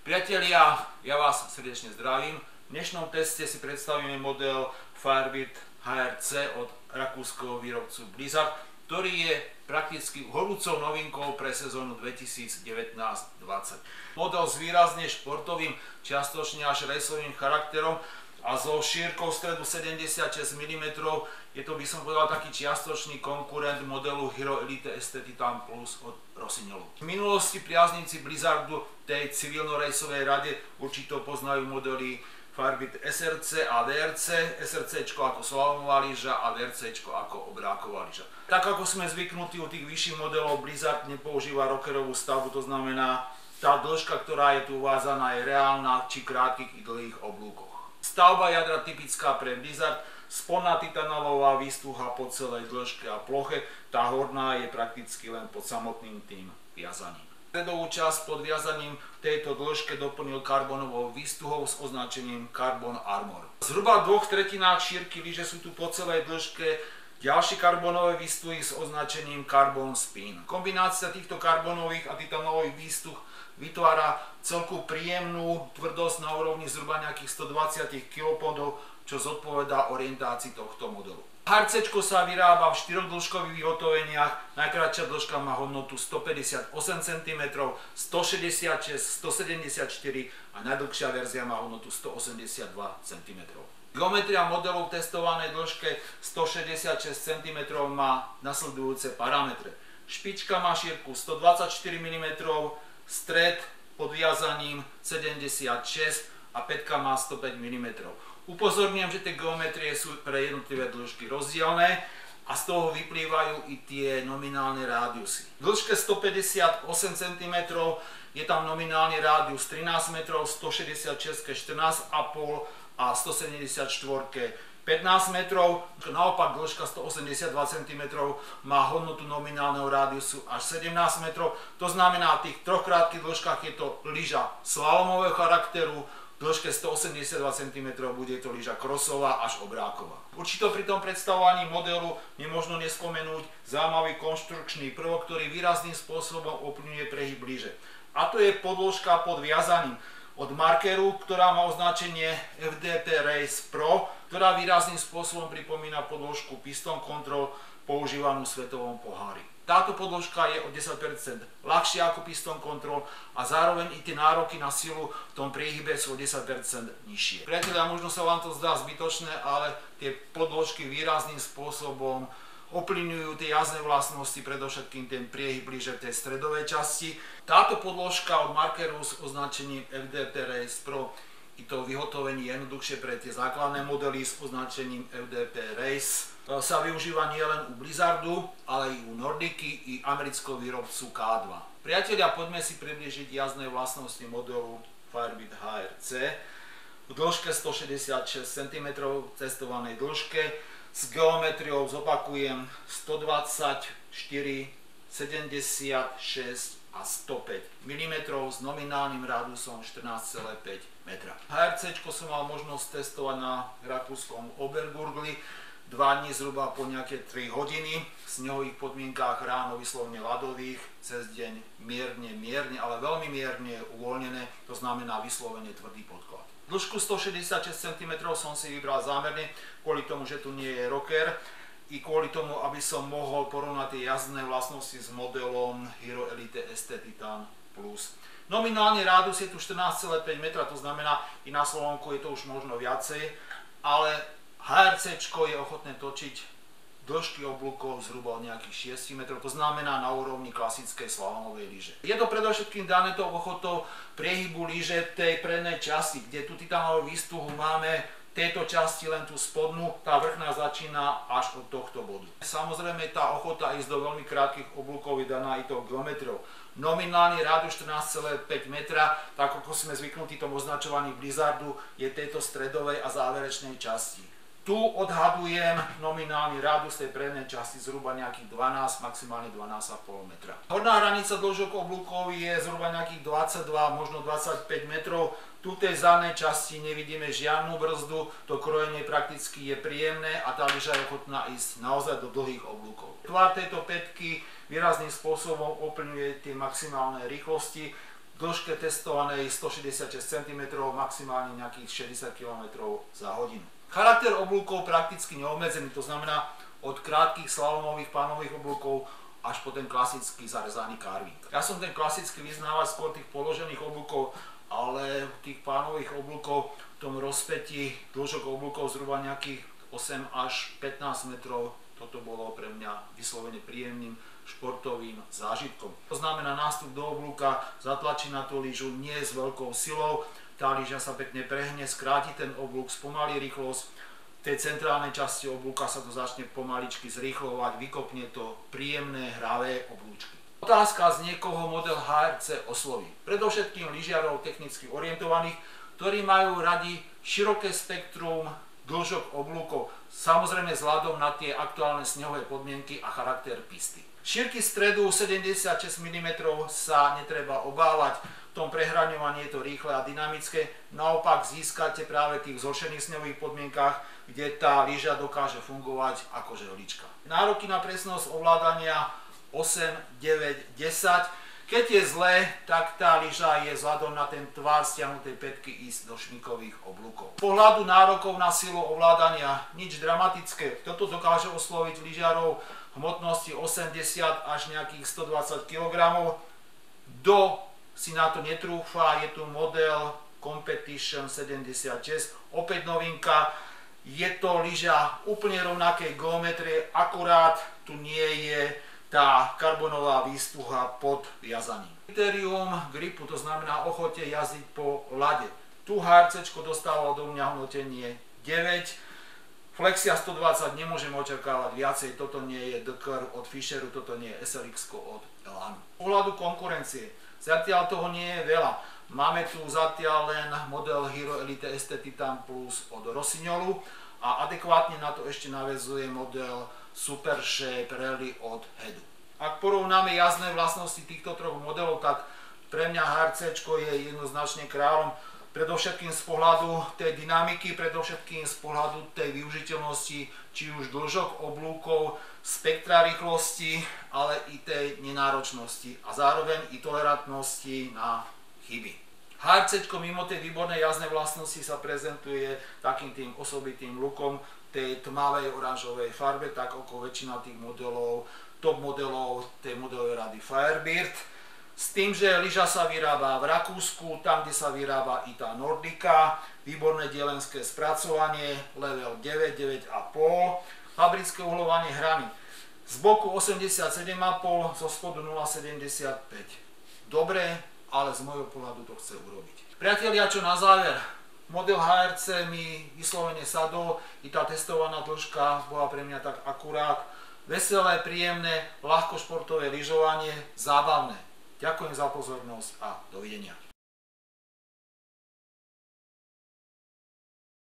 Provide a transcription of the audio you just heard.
Priatelia, ja vás srdečne zdravím. V dnešnom teste si predstavíme model Firebird HRC od rakúskeho výrobcu Blizzard, ktorý je prakticky horúcou novinkou pre sezónu 2019-20. Model s výrazne športovým, čiastočne až racovým charakterom a so šírkou stredu 76 mm, je to, by som povedal, taký čiastočný konkurent modelu Hero Elite ST Titan Plus od Rossignolu. V minulosti priazníci Blizzardu tej civilno-racovej rade určito poznajú modely Firebird SRC a DRC, SRC ako slalomová lyža a DRC ako obráková lyža. Tak ako sme zvyknutí u tých vyšších modelov, Blizzard nepoužíva rockerovú stavbu, to znamená, tá dĺžka, ktorá je tu uvázaná, je reálna či krátkych i dlhých oblúkoch. Stavba jadra typická pre Blizzard, spodná titanová výstuha po celej dĺžke a ploche, tá horná je prakticky len pod samotným tým viazaním. Stredovú časť pod viazaním v tejto dĺžke doplnil karbonovou výstuhou s označením Carbon Armor. Zhruba v 2/3 šírky lyže sú tu po celej dĺžke ďalšie karbonové výstuhy s označením Carbon Spin. Kombinácia týchto karbonových a titanových výstuh vytvára celku príjemnú tvrdosť na úrovni zhruba nejakých 120 kP, čo zodpovedá orientácii tohto modelu. HRC sa vyrába v 4 dĺžkových vyhotoveniach, najkratšia dĺžka má hodnotu 158 cm, 166, 174 a najdlhšia verzia má hodnotu 182 cm. Geometria modelu v testovanej dĺžke 166 cm má nasledujúce parametre. Špička má šírku 124 mm, stred pod viazaním 76 a pätka má 105 mm. Upozorňujem, že tie geometrie sú pre jednotlivé dĺžky rozdielne a z toho vyplývajú i tie nominálne rádiusy. V dĺžke 158 cm je tam nominálny rádius 13 m, 166 14,5 a 174 15 metrov, naopak dĺžka 182 cm má hodnotu nominálneho rádiusu až 17 metrov. To znamená, v tých troch krátkych dĺžkach je to lyža slalomového charakteru, v dĺžke 182 cm bude to lyža krosová až obráková. Určito pri tom predstavovaní modelu nemožno nespomenúť zaujímavý konštrukčný prvok, ktorý výrazným spôsobom ovplyvňuje prehyb lyže. A to je podĺžka pod viazaním od markeru, ktorá má označenie FDP Race Pro, ktorá výrazným spôsobom pripomína podĺžku Piston Control používanú v svetovom pohári. Táto podĺžka je o 10% ľahšia ako Piston Control a zároveň i tie nároky na silu v tom priehybe sú o 10% nižšie. Priatelia, možno sa vám to zdá zbytočné, ale tie podĺžky výrazným spôsobom ovplyvňujú tie jazdné vlastnosti, predovšetkým ten priehyb lyže v tej stredovej časti. Táto podĺžka od markeru s označením FDP Race Pro, i to vyhotovenie je jednoduchšie pre tie základné modely s označením FDP Race, sa využíva nielen u Blizzardu, ale i u Nordiky i amerického výrobcu K2. Priatelia, poďme si približiť jazdné vlastnosti modelu Firebird HRC v dĺžke 166 cm testovanej dĺžke, s geometriou zopakujem 124, 76 a 105 mm s nominálnym rádiusom 14,5 m. HRC som mal možnosť testovať na rakúskom Obergurgli 2 dní zhruba po nejaké 3 hodiny v snehových podmienkách, ráno vyslovne ľadových, cez deň mierne, ale veľmi mierne uvoľnené, to znamená vyslovene tvrdý podklad. Dĺžku 166 cm som si vybral zámerne, kvôli tomu, že tu nie je rocker i kvôli tomu, aby som mohol porovnať tie jazdné vlastnosti s modelom Hero Elite ST Titan Plus. Nominálny rádius je tu 14,5 m, to znamená, i na Slovensku je to už možno viacej, ale HRC je ochotné točiť dĺžky oblúkov zhruba od nejakých 6 m, to znamená na úrovni klasickej slalomovej lyže. Je to predovšetkým dané tou ochotou priehybu lyže tej prednej časti, kde tú titanovú výstuhu máme v tejto časti len tú spodnú, tá vrchná začína až od tohto bodu. Samozrejme tá ochota ísť do veľmi krátkych oblúkov je daná i tou geometriou. Nominálny rádius 14,5 m, tak ako sme zvyknutí tomu označovaní Blizzardu, je tejto stredovej a záverečnej časti. Tu odhadujem nominálny rádius tej prednej časti zhruba nejakých 12, maximálne 12,5 metra. Horná hranica dĺžok oblúkov je zhruba nejakých 22, možno 25 metrov. Tu v tej zadnej časti nevidíme žiadnu brzdu, to krojenie prakticky je príjemné a tá lyža je ochotná ísť naozaj do dlhých oblúkov. Tvar tejto pätky výrazným spôsobom ovplyvňuje tie maximálne rýchlosti. dĺžke testovanej 166 cm, maximálne nejakých 60 km za hodinu. Charakter oblúkov prakticky neobmedzený, to znamená od krátkych slalomových pánových oblúkov až po ten klasický zarezaný carving. Ja som ten klasický vyznávač skôr tých položených oblúkov, ale tých pánových oblúkov v tom rozpätí dĺžok oblúkov zhruba nejakých 8 až 15 metrov. Toto bolo pre mňa vyslovene príjemným športovým zážitkom. To znamená nástup do oblúka, zatlačí na tú lyžu nie s veľkou silou, tá lyža sa pekne prehne, skráti ten oblúk, spomalí rýchlosť, v tej centrálnej časti oblúka sa to začne pomaličky zrýchlovať, vykopne to príjemné hravé oblúčky. Otázka z niekoho model HRC osloví. Predovšetkým lyžiarov technicky orientovaných, ktorí majú radi široké spektrum dĺžok oblúkov, samozrejme vzhľadom na tie aktuálne snehové podmienky a charakter pisty. Šírky stredu 76 mm sa netreba obávať, v tom prehraňovaní je to rýchle a dynamické, naopak získate práve v tých zhoršených snehových podmienkach, kde tá lyža dokáže fungovať ako žehlička. Nároky na presnosť ovládania 8, 9, 10. Keď je zlé, tak tá lyža je vzhľadom na ten tvar stiahnutej pätky ísť do šmikových oblúkov. Z pohľadu nárokov na silu ovládania nič dramatické. Toto dokáže osloviť lyžiarov hmotnosti 80 až nejakých 120 kg. Kto si na to netrúfa, je tu model Competition 76, opäť novinka. Je to lyža úplne rovnakej geometrie, akurát tu nie je tá karbonová výstuha pod viazaním. Kritérium gripu, to znamená ochote jazdiť po ľade. Tu HRC dostalo do mňa hodnotenie 9. Flexia 120 nemôžeme očakávať viacej, toto nie je Dakar od Fisheru, toto nie je SLX od Elanu. Z pohľadu konkurencie, zatiaľ toho nie je veľa. Máme tu zatiaľ len model Hero Elite ST Titan Plus od Rossignolu a adekvátne na to ešte naväzuje model Super Shape Rally od Headu. Ak porovnáme jazdné vlastnosti týchto troch modelov, tak pre mňa HRC je jednoznačne kráľom, predovšetkým z pohľadu tej dynamiky, predovšetkým z pohľadu tej využiteľnosti, či už dĺžok oblúkov, spektra rýchlosti, ale i tej nenáročnosti a zároveň i tolerantnosti na chyby. HRC mimo tej výbornej jazdnej vlastnosti sa prezentuje takým tým osobitým lookom, tej tmavej oranžovej farbe, tak ako väčšina tých modelov, top modelov tej modelovej rady Firebird. S tým, že lyža sa vyrába v Rakúsku, tam, kde sa vyrába i tá Nordica, výborné dielenské spracovanie, level 9, 9,5, fabrické uhlovanie hrany. Z boku 87,5, zo spodu 0,75. Dobre, ale z môjho pohľadu to chce urobiť. Priatelia, čo na záver? Model HRC mi vyslovene sadol, i tá testovaná dĺžka bola pre mňa tak akurát. Veselé, príjemné, ľahko športové lyžovanie, zábavné. Ďakujem za pozornosť a dovidenia.